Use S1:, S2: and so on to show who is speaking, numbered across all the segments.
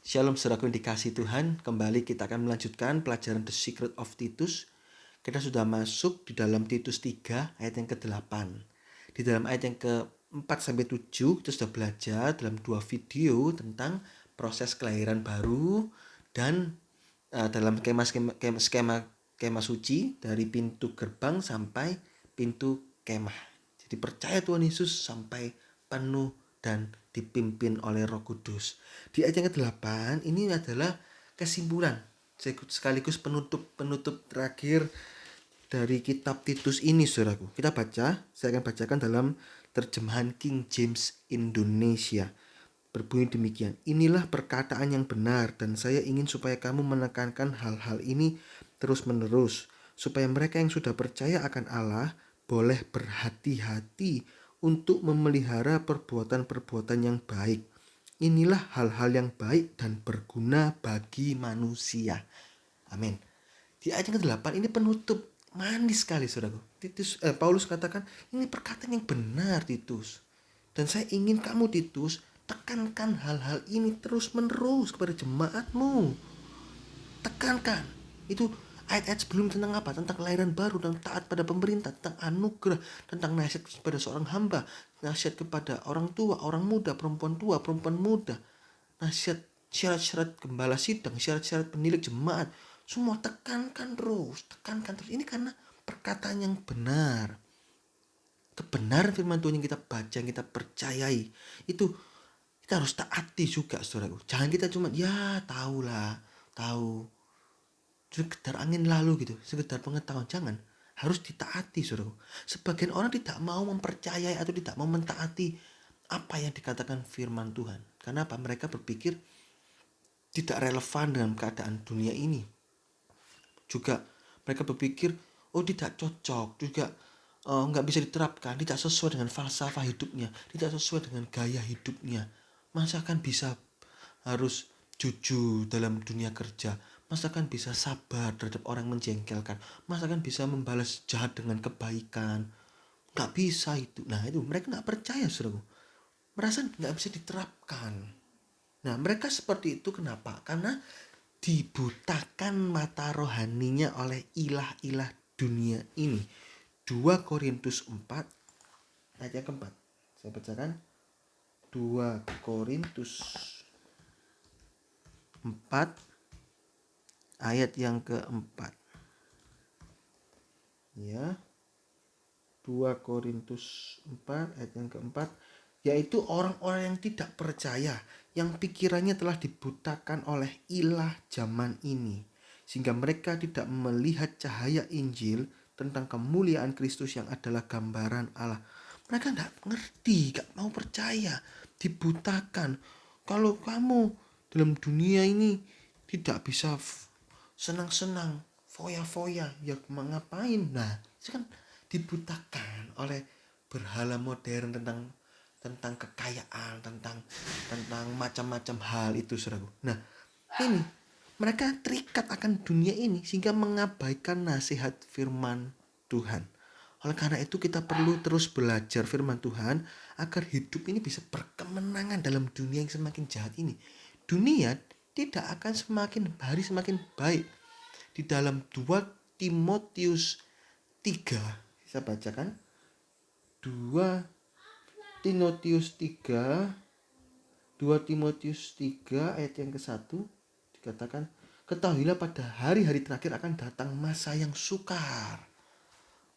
S1: Shalom saudaraku yang dikasih Tuhan. Kembali kita akan melanjutkan pelajaran The Secret of Titus. Kita sudah masuk di dalam Titus 3 ayat yang ke-8. Di dalam ayat yang ke-4 sampai 7 kita sudah belajar dalam 2 video tentang proses kelahiran baru dan dalam skema suci dari pintu gerbang sampai pintu kemah. Jadi percaya Tuhan Yesus sampai penuh dan dipimpin oleh Roh Kudus. Di ayat yang ke-8 ini adalah kesimpulan sekaligus penutup terakhir dari kitab Titus ini, saudaraku. Kita baca, saya akan bacakan dalam terjemahan King James Indonesia. Berbunyi demikian, inilah perkataan yang benar dan saya ingin supaya kamu menekankan hal-hal ini terus-menerus, supaya mereka yang sudah percaya akan Allah boleh berhati-hati untuk memelihara perbuatan-perbuatan yang baik. Inilah hal-hal yang baik dan berguna bagi manusia. Amin. Di ayat yang ke-8 ini penutup manis sekali, saudaraku. Paulus katakan, ini perkataan yang benar, Titus. Dan saya ingin kamu, Titus, tekankan hal-hal ini terus-menerus kepada jemaatmu. Tekankan. Itu ayat-ayat sebelum tentang apa? Tentang kelahiran baru, tentang taat pada pemerintah, tentang anugerah, tentang nasihat kepada seorang hamba, nasihat kepada orang tua, orang muda, perempuan tua, perempuan muda, nasihat, syarat-syarat gembala sidang, syarat-syarat penilik jemaat. Semua tekankan terus. Ini karena perkataan yang benar. Kebenaran firman Tuhan yang kita baca, yang kita percayai, itu kita harus taati juga, saudaraku. Jangan kita cuma tahu sekedar angin lalu gitu, sekedar pengetahuan. Jangan, harus ditaati, saudaraku. Sebagian orang tidak mau mempercayai atau tidak mau mentaati apa yang dikatakan firman Tuhan. Karena apa? Mereka berpikir tidak relevan dengan keadaan dunia ini. Juga mereka berpikir, tidak cocok, juga nggak bisa diterapkan, tidak sesuai dengan falsafah hidupnya, tidak sesuai dengan gaya hidupnya. Masakan bisa harus jujur dalam dunia kerja, masakan bisa sabar terhadap orang menjengkelkan, masakan bisa membalas jahat dengan kebaikan. Nggak bisa itu. Nah itu mereka nggak percaya, saudaraku. Merasa nggak bisa diterapkan. Nah mereka seperti itu kenapa? Karena dibutakan mata rohaninya oleh ilah-ilah dunia ini. 2 Korintus 4 ayat yang keempat. Saya bacakan 2 Korintus 4 ayat yang keempat. Ya. 2 Korintus 4 ayat yang keempat, yaitu orang-orang yang tidak percaya, yang pikirannya telah dibutakan oleh ilah zaman ini, sehingga mereka tidak melihat cahaya Injil tentang kemuliaan Kristus yang adalah gambaran Allah. Mereka tidak ngerti, gak mau percaya, dibutakan. Kalau kamu dalam dunia ini tidak bisa senang-senang, foya-foya, ya ngapain? Nah, itu kan dibutakan oleh berhala modern tentang kekayaan, tentang macam-macam hal itu, saudaraku. Nah, ini mereka terikat akan dunia ini sehingga mengabaikan nasihat firman Tuhan. Oleh karena itu kita perlu terus belajar firman Tuhan agar hidup ini bisa berkemenangan dalam dunia yang semakin jahat ini. Dunia tidak akan semakin hari semakin baik. Di dalam 2 Timotius 3 saya bacakan 2 Timotius 3 ayat yang ke-1 dikatakan, ketahuilah pada hari-hari terakhir akan datang masa yang sukar.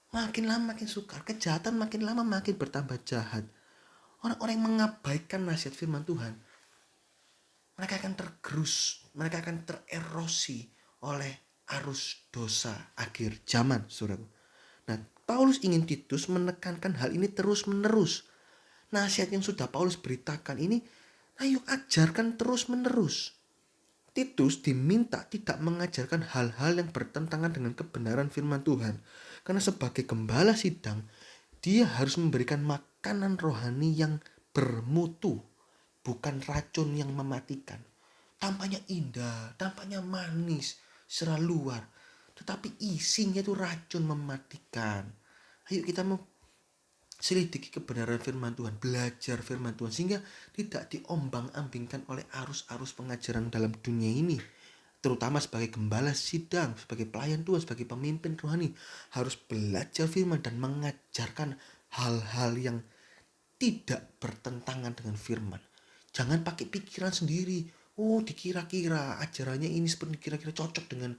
S1: Makin lama makin sukar, kejahatan makin lama makin bertambah jahat. Orang-orang yang mengabaikan nasihat firman Tuhan, mereka akan tergerus, mereka akan tererosi oleh arus dosa akhir zaman, saudara. Nah, Paulus ingin Titus menekankan hal ini terus-menerus. Nasihat yang sudah Paulus beritakan ini, ayo ajarkan terus-menerus. Titus diminta tidak mengajarkan hal-hal yang bertentangan dengan kebenaran firman Tuhan. Karena sebagai gembala sidang, dia harus memberikan makanan rohani yang bermutu, bukan racun yang mematikan. Tampaknya indah, tampaknya manis secara luar, tetapi isinya itu racun mematikan. Ayo kita selidiki kebenaran firman Tuhan, belajar firman Tuhan, sehingga tidak diombang-ambingkan oleh arus-arus pengajaran dalam dunia ini. Terutama sebagai gembala sidang, sebagai pelayan Tuhan, sebagai pemimpin rohani, harus belajar firman dan mengajarkan hal-hal yang tidak bertentangan dengan firman. Jangan pakai pikiran sendiri. Oh, dikira-kira ajarannya ini seperti kira-kira cocok dengan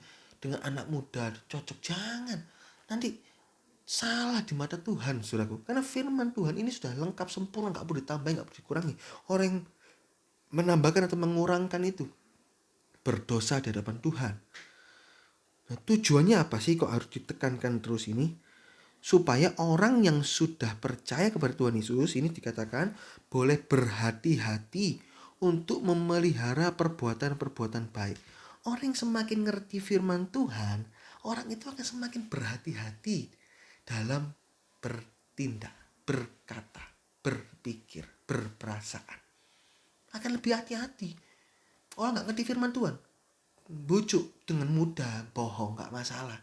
S1: anak muda, cocok. Jangan. Nanti salah di mata Tuhan, saudaraku. Karena firman Tuhan ini sudah lengkap, sempurna, nggak boleh ditambah, nggak boleh dikurangi. Orang yang menambahkan atau mengurangkan itu berdosa di hadapan Tuhan. Nah, tujuannya apa sih kok harus ditekankan terus ini? Supaya orang yang sudah percaya kepada Tuhan Yesus, ini dikatakan boleh berhati-hati untuk memelihara perbuatan-perbuatan baik. Orang yang semakin ngerti firman Tuhan, orang itu akan semakin berhati-hati dalam bertindak, berkata, berpikir, berperasaan. Akan lebih hati-hati. Orang gak ngerti firman Tuhan, bujuk dengan mudah, bohong, gak masalah.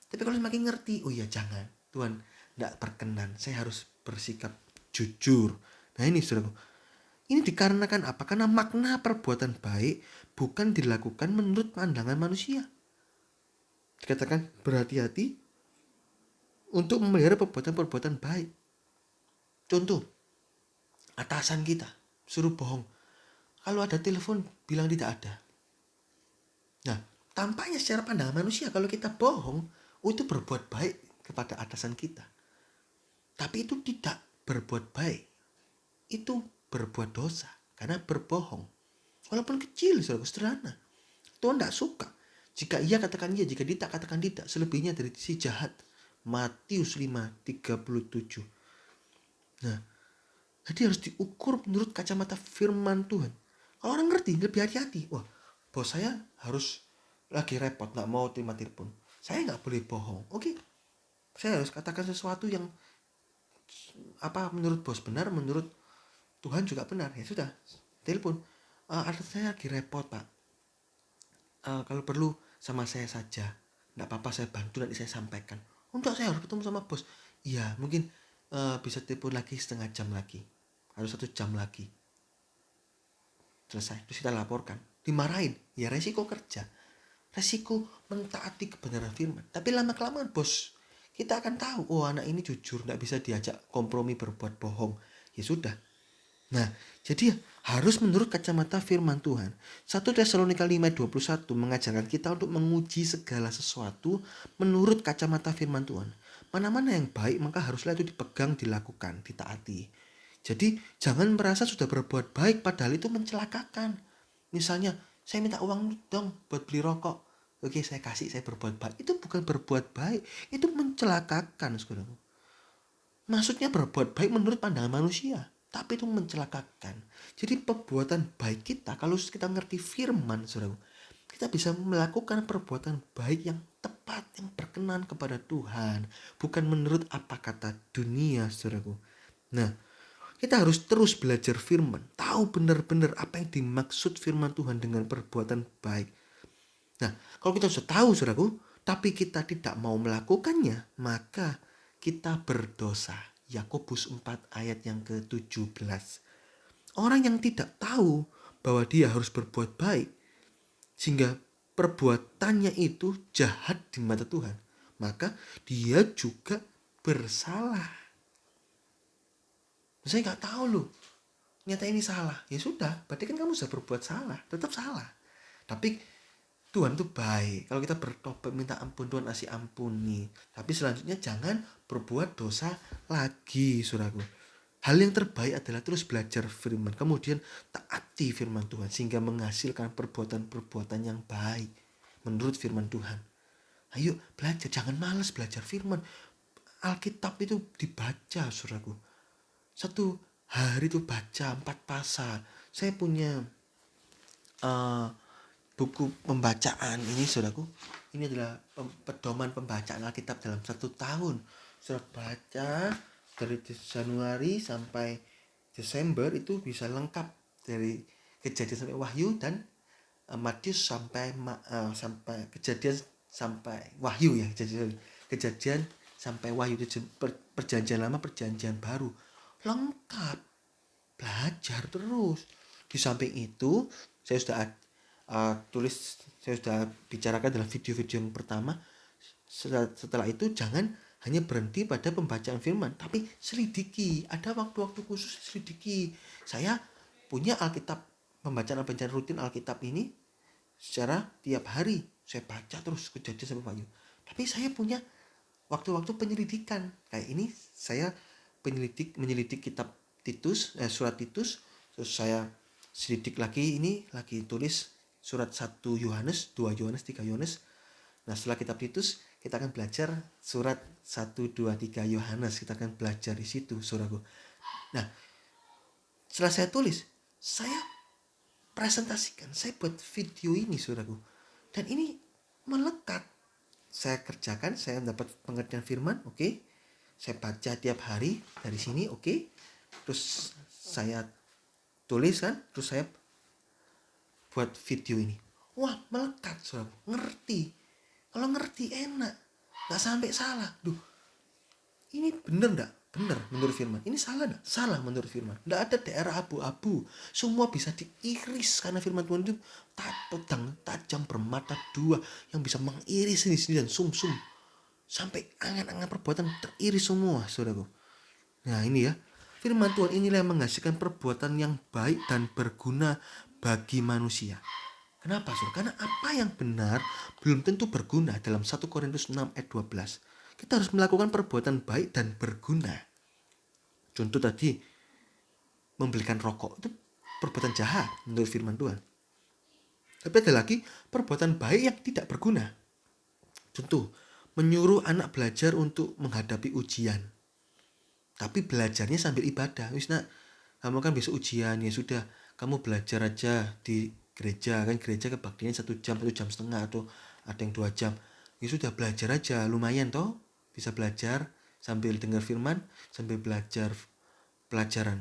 S1: Tapi kalau semakin ngerti, oh iya jangan, Tuhan gak berkenan, saya harus bersikap jujur. Nah ini saudaraku, ini dikarenakan apa? Karena makna perbuatan baik bukan dilakukan menurut pandangan manusia. Dikatakan berhati-hati untuk memelihara perbuatan-perbuatan baik. Contoh, atasan kita suruh bohong. Kalau ada telepon bilang tidak ada. Nah, tampaknya secara pandangan manusia kalau kita bohong, itu berbuat baik kepada atasan kita. Tapi itu tidak berbuat baik. Itu berbuat dosa karena berbohong. Walaupun kecil, sederhana. Tuhan tidak suka. Jika iya katakan iya, jika tidak katakan tidak. Selebihnya dari si jahat. Matius 5:37. Nah, jadi harus diukur menurut kacamata firman Tuhan. Kalau orang ngerti, lebih hati-hati. Wah, bos saya harus lagi repot, gak mau terima telepon. Saya gak boleh bohong. Oke, saya harus katakan sesuatu yang menurut bos benar, menurut Tuhan juga benar. Ya sudah, telepon. Ada saya lagi repot, Pak. Kalau perlu sama saya saja. Gak apa-apa, saya bantu, nanti saya sampaikan. Untuk saya harus ketemu sama bos. Iya, mungkin bisa telepon lagi setengah jam lagi. Harus 1 jam lagi. Selesai, terus kita laporkan. Dimarahin, ya resiko kerja. Resiko mentaati kebenaran firman. Tapi lama-kelamaan bos, kita akan tahu, oh anak ini jujur, gak bisa diajak kompromi berbuat bohong. Ya sudah. Nah, jadi harus menurut kacamata firman Tuhan. 1 Tesalonika 5:21 mengajarkan kita untuk menguji segala sesuatu menurut kacamata firman Tuhan. Mana-mana yang baik maka haruslah itu dipegang, dilakukan, ditaati. Jadi jangan merasa sudah berbuat baik padahal itu mencelakakan. Misalnya, saya minta uang dong buat beli rokok. Oke, saya kasih, saya berbuat baik. Itu bukan berbuat baik, itu mencelakakan, saudaraku. Maksudnya berbuat baik menurut pandangan manusia, tapi itu mencelakakan. Jadi perbuatan baik kita, kalau kita ngerti firman, saudaraku, kita bisa melakukan perbuatan baik yang tepat, yang berkenan kepada Tuhan, bukan menurut apa kata dunia, saudaraku. Nah, kita harus terus belajar firman, tahu benar-benar apa yang dimaksud firman Tuhan dengan perbuatan baik. Nah, kalau kita sudah tahu, saudaraku, tapi kita tidak mau melakukannya, maka kita berdosa. Yakobus 4 ayat yang ke-17. Orang yang tidak tahu bahwa dia harus berbuat baik, sehingga perbuatannya itu jahat di mata Tuhan, maka dia juga bersalah. Saya gak tahu loh, nyata ini salah. Ya sudah, berarti kan kamu sudah berbuat salah, tetap salah. Tapi Tuhan tuh baik. Kalau kita bertobat minta ampun, Tuhan kasih ampuni. Tapi selanjutnya jangan berbuat dosa lagi, saudaraku. Hal yang terbaik adalah terus belajar firman, kemudian taati firman Tuhan sehingga menghasilkan perbuatan-perbuatan yang baik menurut firman Tuhan. Ayo belajar, jangan malas belajar firman. Alkitab itu dibaca, saudaraku. 1 hari itu baca 4 pasal. Saya punya buku pembacaan ini, saudaraku. Ini adalah pedoman pembacaan Alkitab dalam 1 tahun. Surat baca dari Januari sampai Desember itu bisa lengkap, dari Kejadian sampai Wahyu, dan Matius sampai Kejadian sampai Wahyu ya. Kejadian sampai Wahyu perjanjian lama, perjanjian baru. Lengkap. Belajar terus. Di samping itu, saya sudah saya sudah bicarakan dalam video-video yang pertama. Setelah itu jangan hanya berhenti pada pembacaan firman, tapi selidiki. Ada waktu-waktu khusus selidiki. Saya punya Alkitab, pembacaan rutin Alkitab ini secara tiap hari. Saya baca terus Kejadian sampai Wahyu. Tapi saya punya waktu-waktu penyelidikan. Kayak ini saya menyelidik kitab Titus, surat Titus. Terus saya selidik lagi, ini lagi tulis surat 1 Yohanes, 2 Yohanes, 3 Yohanes. Nah, setelah kitab Titus, kita akan belajar surat 1, 2, 3 Yohanes. Kita akan belajar di situ, saudaraku. Nah, setelah saya tulis, saya presentasikan, saya buat video ini, saudaraku. Dan ini melekat. Saya kerjakan, saya mendapat pengertian firman, oke. Saya baca tiap hari dari sini, oke. Terus saya tulis kan, terus saya buat video ini. Wah, melekat, saudara. Ngerti. Kalau ngerti enak, nggak sampai salah. Duh, ini bener nggak? Bener menurut firman. Ini salah nggak? Salah menurut firman. Nggak ada daerah abu-abu. Semua bisa diiris karena firman Tuhan itu pedang tajam bermata dua yang bisa mengiris sini dan sum-sum sampai angan-angan perbuatan teriris semua, saudaraku. Nah, ini ya. Firman Tuhan inilah yang menghasilkan perbuatan yang baik dan berguna bagi manusia. Kenapa, saudara? Karena apa yang benar belum tentu berguna. Dalam 1 Korintus 6 ayat 12. Kita harus melakukan perbuatan baik dan berguna. Contoh tadi, membelikan rokok itu perbuatan jahat menurut firman Tuhan. Tapi ada lagi perbuatan baik yang tidak berguna. Contoh, menyuruh anak belajar untuk menghadapi ujian. Tapi belajarnya sambil ibadah. Wis nak, kamu kan besok ujian, ya sudah, kamu belajar aja di gereja. Kan gereja kebaktian 1 jam, 1,5 jam, atau ada yang 2 jam. Ya sudah, belajar aja, lumayan toh. Bisa belajar sambil dengar firman, sambil belajar pelajaran.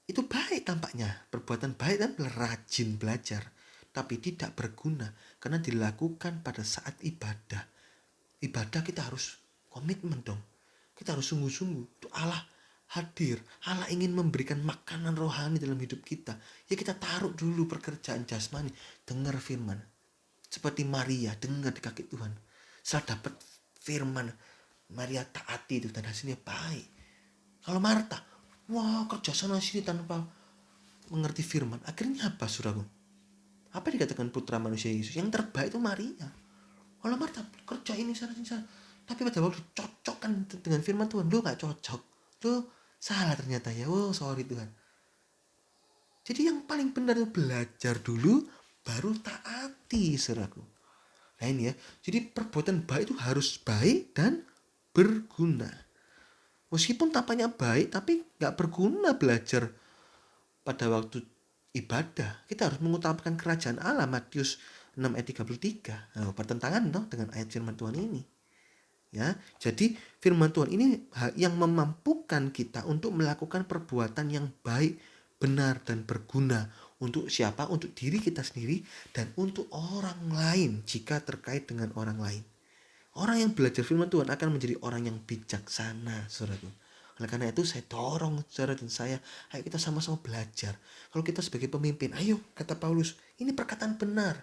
S1: Itu baik tampaknya. Perbuatan baik kan rajin belajar. Tapi tidak berguna karena dilakukan pada saat ibadah. Ibadah kita harus komitmen dong. Kita harus sungguh-sungguh. Itu Allah hadir. Allah ingin memberikan makanan rohani dalam hidup kita. Ya kita taruh dulu pekerjaan jasmani. Dengar firman. Seperti Maria dengar di kaki Tuhan. Setelah dapat firman, Maria taati itu dan hasilnya baik. Kalau Marta, wah kerja sana sini tanpa mengerti firman. Akhirnya apa, saudaraku? Apa dikatakan putra manusia Yesus? Yang terbaik itu Maria. Kalau Marta kerja ini sana sini sana. Tapi pada waktu cocokkan dengan firman Tuhan, lu gak cocok. Lu salah ternyata ya. Oh sorry Tuhan. Jadi yang paling benar itu belajar dulu, baru taati, saudaraku. Nah ini ya. Jadi perbuatan baik itu harus baik dan berguna. Meskipun tampaknya baik, tapi gak berguna belajar pada waktu ibadah. Kita harus mengutamakan kerajaan Allah, Matius 6 ayat 33. Nah, pertentangan toh dengan ayat firman Tuhan ini. Ya, jadi firman Tuhan ini yang memampukan kita untuk melakukan perbuatan yang baik, benar dan berguna untuk siapa? Untuk diri kita sendiri dan untuk orang lain jika terkait dengan orang lain. Orang yang belajar firman Tuhan akan menjadi orang yang bijaksana, saudaraku. Oleh karena itu saya dorong saudara dan saya, ayo kita sama-sama belajar. Kalau kita sebagai pemimpin, ayo kata Paulus, ini perkataan benar.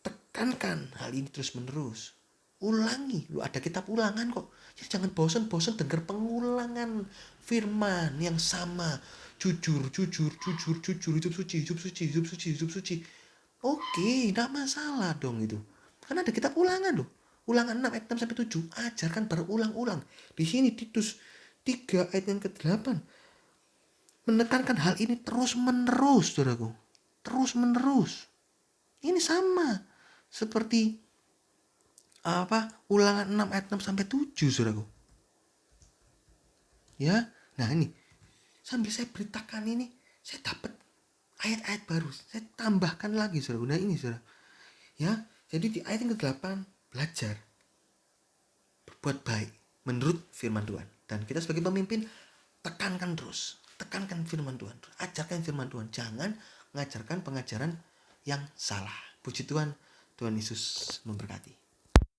S1: Tekankan hal ini terus menerus. Ulangi, lu ada kitab ulangan kok. Jadi jangan bosan-bosan dengar pengulangan firman yang sama. Jujur, hidup suci. Oke, tidak masalah dong itu. Karena ada kitab ulangan loh. Ulangan 6 ayat 6 sampai 7. Ajarkan berulang-ulang. Di sini Titus 3 ayat yang ke-8. Menekankan hal ini terus-menerus, saudaraku. Terus-menerus. Ini sama seperti Ulangan 6 ayat 6 sampai 7, saudaraku. Ya. Nah, ini sambil saya beritakan ini, saya dapat ayat-ayat baru. Saya tambahkan lagi, saudaraku. Nah, ini, saudara. Ya. Jadi di ayat yang ke-8 belajar berbuat baik menurut firman Tuhan. Dan kita sebagai pemimpin tekankan firman Tuhan. Ajarkan firman Tuhan. Jangan mengajarkan pengajaran yang salah. Puji Tuhan, Tuhan Yesus memberkati.